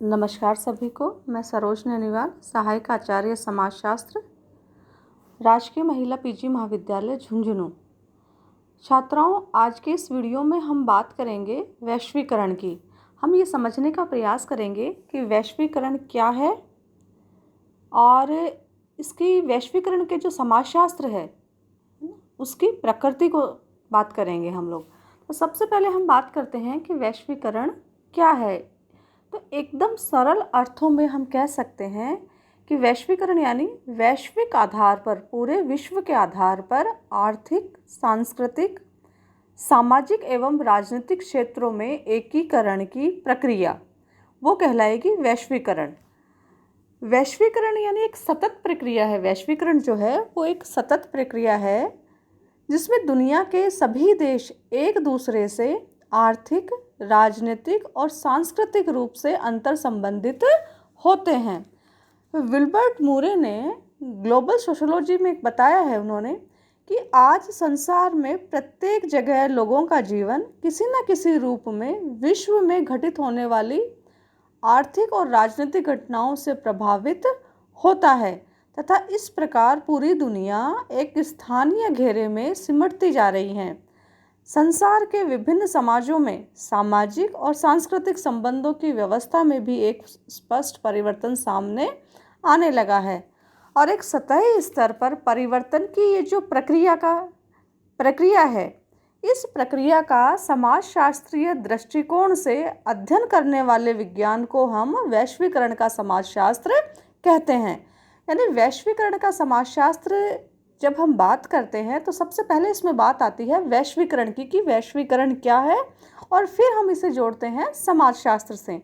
नमस्कार सभी को। मैं सरोज नैनीवाल, सहायक आचार्य समाजशास्त्र, राजकीय महिला पीजी महाविद्यालय झुंझुनू। छात्राओं, आज के इस वीडियो में हम बात करेंगे वैश्वीकरण की। हम ये समझने का प्रयास करेंगे कि वैश्वीकरण क्या है और इसकी वैश्वीकरण के जो समाजशास्त्र है उसकी प्रकृति को बात करेंगे हम लोग। तो सबसे पहले हम बात करते हैं कि वैश्वीकरण क्या है। तो एकदम सरल अर्थों में हम कह सकते हैं कि वैश्वीकरण यानी वैश्विक आधार पर, पूरे विश्व के आधार पर आर्थिक, सांस्कृतिक, सामाजिक एवं राजनीतिक क्षेत्रों में एकीकरण की प्रक्रिया, वो कहलाएगी वैश्वीकरण। वैश्वीकरण यानी एक सतत प्रक्रिया है। वैश्वीकरण जो है वो एक सतत प्रक्रिया है जिसमें दुनिया के सभी देश एक दूसरे से आर्थिक, राजनीतिक और सांस्कृतिक रूप से अंतर संबंधित होते हैं। विल्बर्ट मूरे ने ग्लोबल सोशोलॉजी में बताया है उन्होंने कि आज संसार में प्रत्येक जगह लोगों का जीवन किसी न किसी रूप में विश्व में घटित होने वाली आर्थिक और राजनीतिक घटनाओं से प्रभावित होता है तथा इस प्रकार पूरी दुनिया एक स्थानीय घेरे में सिमटती जा रही है। संसार के विभिन्न समाजों में सामाजिक और सांस्कृतिक संबंधों की व्यवस्था में भी एक स्पष्ट परिवर्तन सामने आने लगा है और एक सतही स्तर पर परिवर्तन की ये जो प्रक्रिया है, इस प्रक्रिया का समाजशास्त्रीय दृष्टिकोण से अध्ययन करने वाले विज्ञान को हम वैश्वीकरण का समाजशास्त्र कहते हैं। यानी वैश्वीकरण का समाजशास्त्र जब हम बात करते हैं तो सबसे पहले इसमें बात आती है वैश्वीकरण की कि वैश्वीकरण क्या है, और फिर हम इसे जोड़ते हैं समाजशास्त्र से।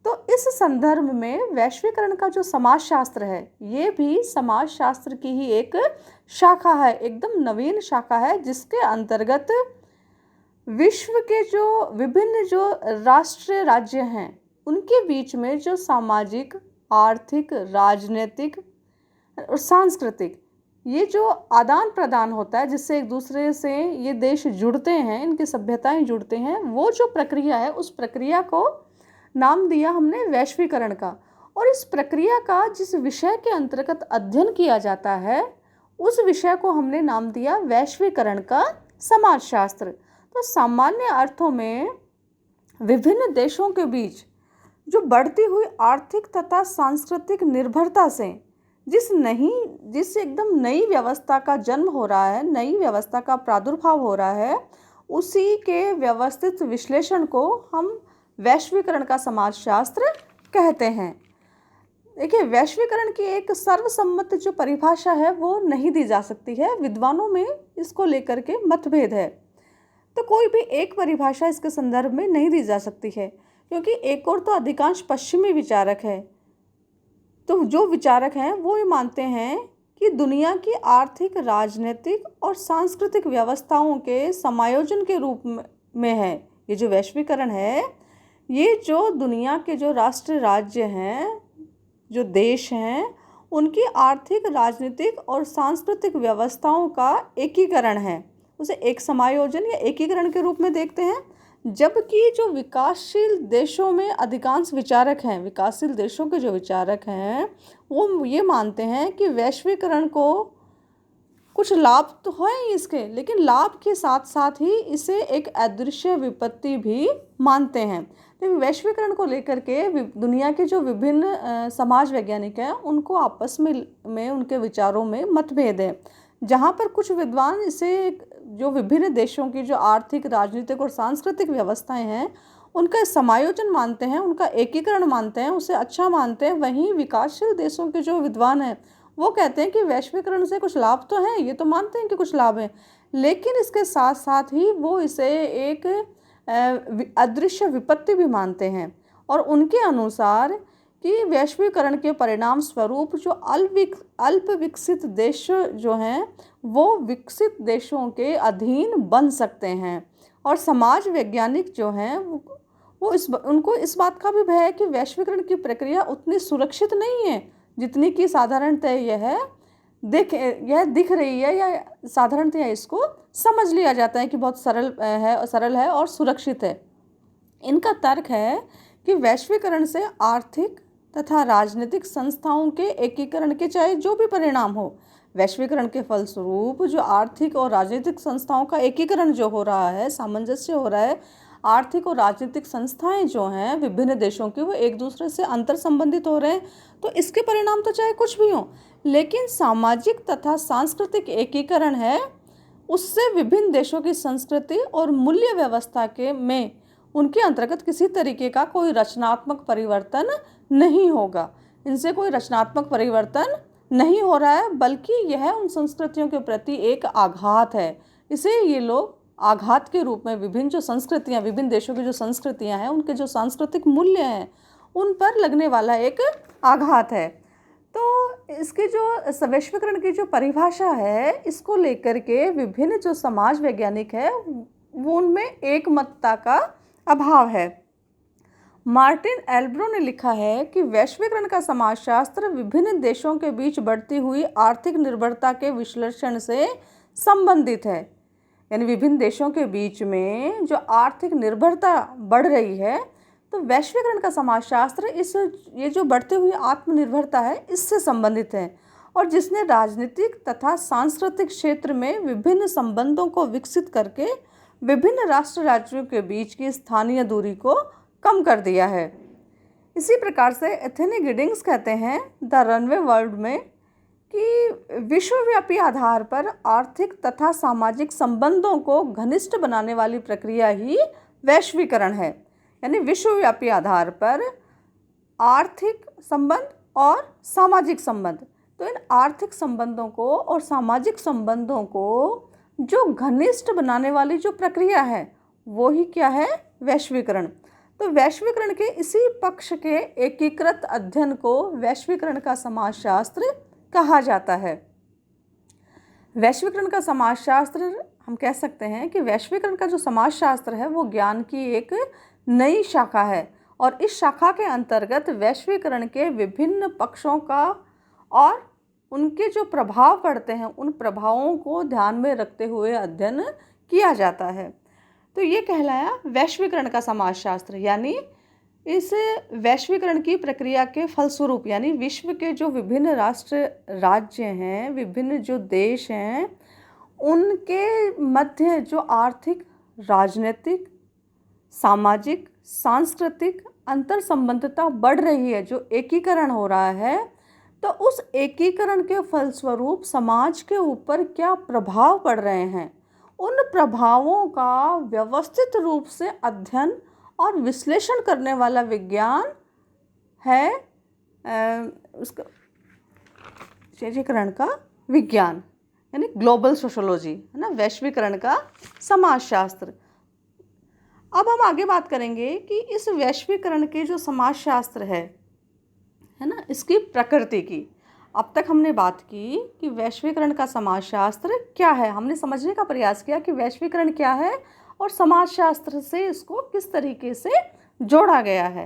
तो इस संदर्भ में वैश्वीकरण का जो समाजशास्त्र है ये भी समाजशास्त्र की ही एक शाखा है, एकदम नवीन शाखा है, जिसके अंतर्गत विश्व के जो विभिन्न जो राष्ट्र राज्य हैं उनके बीच में जो सामाजिक, आर्थिक, राजनीतिक और सांस्कृतिक ये जो आदान प्रदान होता है, जिससे एक दूसरे से ये देश जुड़ते हैं, इनकी सभ्यताएं जुड़ते हैं, वो जो प्रक्रिया है उस प्रक्रिया को नाम दिया हमने वैश्वीकरण का। और इस प्रक्रिया का जिस विषय के अंतर्गत अध्ययन किया जाता है उस विषय को हमने नाम दिया वैश्वीकरण का समाजशास्त्र। तो सामान्य अर्थों में विभिन्न देशों के बीच जो बढ़ती हुई आर्थिक तथा सांस्कृतिक निर्भरता से जिस एकदम नई व्यवस्था का जन्म हो रहा है, नई व्यवस्था का प्रादुर्भाव हो रहा है, उसी के व्यवस्थित विश्लेषण को हम वैश्वीकरण का समाजशास्त्र कहते हैं। देखिए, वैश्वीकरण की एक सर्वसम्मत जो परिभाषा है वो नहीं दी जा सकती है, विद्वानों में इसको लेकर के मतभेद है। तो कोई भी एक परिभाषा इसके संदर्भ में नहीं दी जा सकती है, क्योंकि एक और तो अधिकांश पश्चिमी विचारक है। तो जो विचारक हैं वो ये मानते हैं कि दुनिया की आर्थिक, राजनीतिक और सांस्कृतिक व्यवस्थाओं के समायोजन के रूप में है ये जो वैश्वीकरण है। ये जो दुनिया के जो राष्ट्र राज्य हैं, जो देश हैं, उनकी आर्थिक, राजनीतिक और सांस्कृतिक व्यवस्थाओं का एकीकरण है, उसे एक समायोजन या एकीकरण के रूप में देखते हैं। जबकि जो विकासशील देशों में अधिकांश विचारक हैं, विकासशील देशों के जो विचारक हैं वो ये मानते हैं कि वैश्वीकरण को कुछ लाभ तो हैं इसके, लेकिन लाभ के साथ साथ ही इसे एक अदृश्य विपत्ति भी मानते हैं। तो वैश्वीकरण को लेकर के दुनिया के जो विभिन्न समाज वैज्ञानिक हैं उनको आपस में उनके विचारों में मतभेद है। जहाँ पर कुछ विद्वान इसे जो विभिन्न देशों की जो आर्थिक, राजनीतिक और सांस्कृतिक व्यवस्थाएं हैं उनका समायोजन मानते हैं, उनका एकीकरण मानते हैं, उसे अच्छा मानते हैं, वहीं विकासशील देशों के जो विद्वान हैं वो कहते हैं कि वैश्वीकरण से कुछ लाभ तो हैं, ये तो मानते हैं कि कुछ लाभ हैं, लेकिन इसके साथ साथ ही वो इसे एक अदृश्य विपत्ति भी मानते हैं। और उनके अनुसार कि वैश्वीकरण के परिणाम स्वरूप जो अल्प विकसित देश जो हैं वो विकसित देशों के अधीन बन सकते हैं। और समाज वैज्ञानिक जो हैं वो उनको इस बात का भी भय है कि वैश्वीकरण की प्रक्रिया उतनी सुरक्षित नहीं है जितनी कि साधारणतः यह दिख रही है, या साधारणतः इसको समझ लिया जाता है कि बहुत सरल है और सुरक्षित है। इनका तर्क है कि वैश्वीकरण से आर्थिक तथा राजनीतिक संस्थाओं के एकीकरण के चाहे जो भी परिणाम हो, वैश्वीकरण के फलस्वरूप जो आर्थिक और राजनीतिक संस्थाओं का एकीकरण जो हो रहा है, सामंजस्य हो रहा है, आर्थिक और राजनीतिक संस्थाएं जो हैं विभिन्न देशों की वो एक दूसरे से अंतर संबंधित हो रहे हैं, तो इसके परिणाम तो चाहे कुछ भी हो, लेकिन सामाजिक तथा सांस्कृतिक एकीकरण है उससे विभिन्न देशों की संस्कृति और मूल्य व्यवस्था में उनके अंतर्गत किसी तरीके का कोई रचनात्मक परिवर्तन नहीं होगा। इनसे कोई रचनात्मक परिवर्तन नहीं हो रहा है, बल्कि यह उन संस्कृतियों के प्रति एक आघात है। इसे ये लोग आघात के रूप में विभिन्न जो संस्कृतियाँ, विभिन्न देशों की जो संस्कृतियाँ हैं, उनके जो सांस्कृतिक मूल्य हैं, उन पर लगने वाला एक आघात है। तो इसकी जो वैश्वीकरण की जो परिभाषा है, इसको लेकर के विभिन्न जो समाज वैज्ञानिक है वो उनमें एकमतता का अभाव है। मार्टिन एल्ब्रो ने लिखा है कि वैश्वीकरण का समाजशास्त्र विभिन्न देशों के बीच बढ़ती हुई आर्थिक निर्भरता के विश्लेषण से संबंधित है। यानी विभिन्न देशों के बीच में जो आर्थिक निर्भरता बढ़ रही है, तो वैश्वीकरण का समाजशास्त्र ये जो बढ़ती हुई आत्मनिर्भरता है इससे संबंधित है, और जिसने राजनीतिक तथा सांस्कृतिक क्षेत्र में विभिन्न संबंधों को विकसित करके विभिन्न राष्ट्र राज्यों के बीच की स्थानीय दूरी को कम कर दिया है। इसी प्रकार से एंथनी गिडिंग्स कहते हैं द रनवे वर्ल्ड में कि विश्वव्यापी आधार पर आर्थिक तथा सामाजिक संबंधों को घनिष्ठ बनाने वाली प्रक्रिया ही वैश्वीकरण है। यानी विश्वव्यापी आधार पर आर्थिक संबंध और सामाजिक संबंध, तो इन आर्थिक संबंधों को और सामाजिक संबंधों को जो घनिष्ठ बनाने वाली जो प्रक्रिया है वो ही क्या है, वैश्वीकरण। तो वैश्वीकरण के इसी पक्ष के एकीकृत अध्ययन को वैश्वीकरण का समाजशास्त्र कहा जाता है। वैश्वीकरण का समाजशास्त्र, हम कह सकते हैं कि वैश्वीकरण का जो समाजशास्त्र है वो ज्ञान की एक नई शाखा है, और इस शाखा के अंतर्गत वैश्वीकरण के विभिन्न पक्षों का और उनके जो प्रभाव पड़ते हैं उन प्रभावों को ध्यान में रखते हुए अध्ययन किया जाता है। तो ये कहलाया वैश्वीकरण का समाजशास्त्र। यानी इस वैश्वीकरण की प्रक्रिया के फलस्वरूप, यानी विश्व के जो विभिन्न राष्ट्र राज्य हैं, विभिन्न जो देश हैं, उनके मध्य जो आर्थिक, राजनीतिक, सामाजिक, सांस्कृतिक अंतर संबंधता बढ़ रही है, जो एकीकरण हो रहा है, तो उस एकीकरण के फलस्वरूप समाज के ऊपर क्या प्रभाव पड़ रहे हैं, उन प्रभावों का व्यवस्थित रूप से अध्ययन और विश्लेषण करने वाला विज्ञान है उसका वैश्वीकरण का विज्ञान, यानी ग्लोबल सोशोलॉजी, है ना, वैश्वीकरण का समाजशास्त्र। अब हम आगे बात करेंगे कि इस वैश्वीकरण के जो समाजशास्त्र है ना, इसकी प्रकृति की। अब तक हमने बात की कि वैश्वीकरण का समाजशास्त्र क्या है, हमने समझने का प्रयास किया कि वैश्वीकरण क्या है और समाजशास्त्र से इसको किस तरीके से जोड़ा गया है।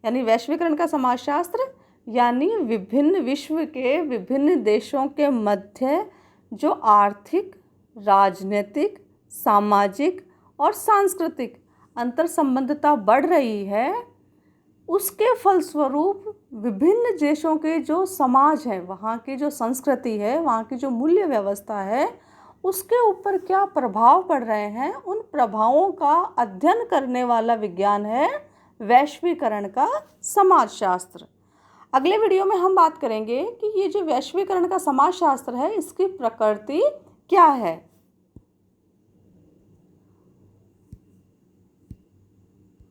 यानी वैश्वीकरण का समाजशास्त्र यानी विभिन्न विश्व के विभिन्न देशों के मध्य जो आर्थिक, राजनीतिक, सामाजिक और सांस्कृतिक अंतर संबंधता बढ़ रही है, उसके फलस्वरूप विभिन्न देशों के जो समाज है, वहाँ की जो संस्कृति है, वहाँ की जो मूल्य व्यवस्था है, उसके ऊपर क्या प्रभाव पड़ रहे हैं, उन प्रभावों का अध्ययन करने वाला विज्ञान है वैश्वीकरण का समाजशास्त्र। अगले वीडियो में हम बात करेंगे कि ये जो वैश्वीकरण का समाजशास्त्र है इसकी प्रकृति क्या है।